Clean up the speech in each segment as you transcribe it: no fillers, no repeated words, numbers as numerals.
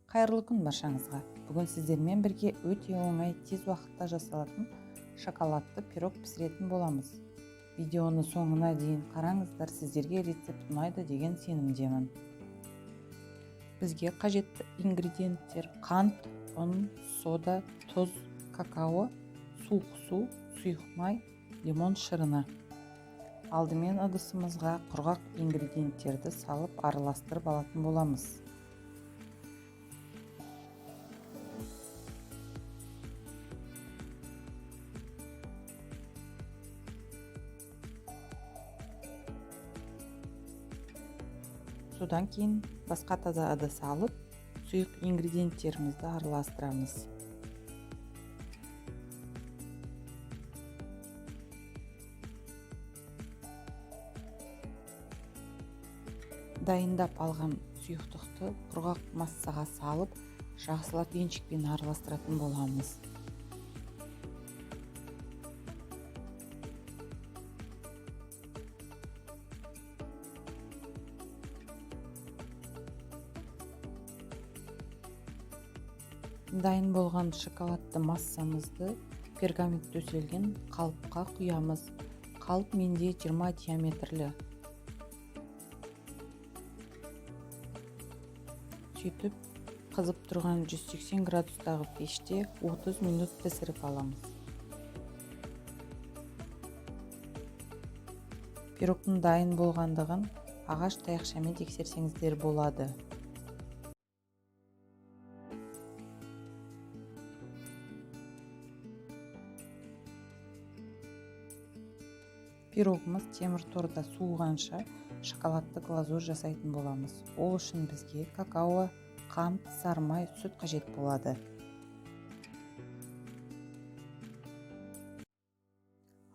Қайырлы күн баршаңызға. Бүгін сіздермен бірге өте оңай, тез уақытта жасалатын шоколадты пирог пісіретін боламыз. Видеоны соңына дейін қараңыздар, сіздерге рецепт ұнайды деген сенімдемін. Бізге қажетті ингредиенттер: қант, ұн, сода, тұз, какао, суық су, сұйық май, лимон шырыны. Алдымен ыдысымызға құрғақ ингредиенттерді салып араластырып алатын боламыз. Содан кейін басқа таза ыдыс алып, сұйық ингредиенттерімізді араластырамыз. Дайындап алған сұйықтықты құрғақ массаға салып, жақсылап венчикпен араластыратын боламыз. Дайын болған шоколадты массамызды пергамент төселген қалыпқа құямыз. Қалып менде 20 диаметрлі. Сөйтіп, қызып тұрған 180 градустағы пеште 30 минут пісіріп аламыз. Пирогтың дайын болғандығын ағаш таяқшамен тексерсеңіздер болады. Пирогымыз темір торда суығанша шоколадты глазурь жасайтын боламыз. Ол үшін бізге какао, қант, сары май, сүт қажет болады.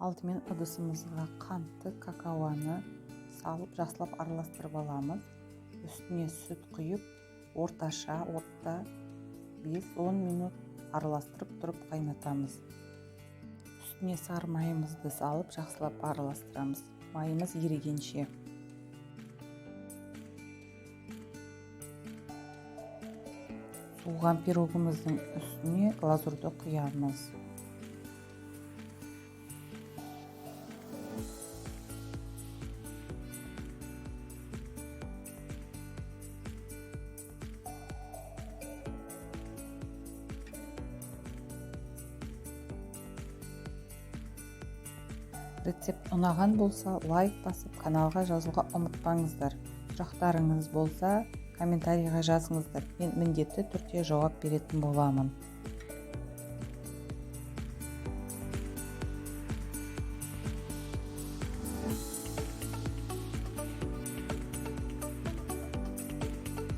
Алдымен ыдысымызға қантты, какаоны салып жақсылап араластырып аламыз. Үстіне сүт құйып, орташа отта 5-10 минут араластырып тұрып қайнатамыз. Үстіне сары майымызды салып жақсылап араластырамыз. Майымыз ерігенше. Суыған пирогымыздың үстіне глазурьді құямыз. Рецепт ұнаған болса, лайк басып, каналға жазуға ұмытпаңыздар. Сұрақтарыңыз болса, комментарийға жазыңыздар. Мен міндетті түрде жауап беретін боламын.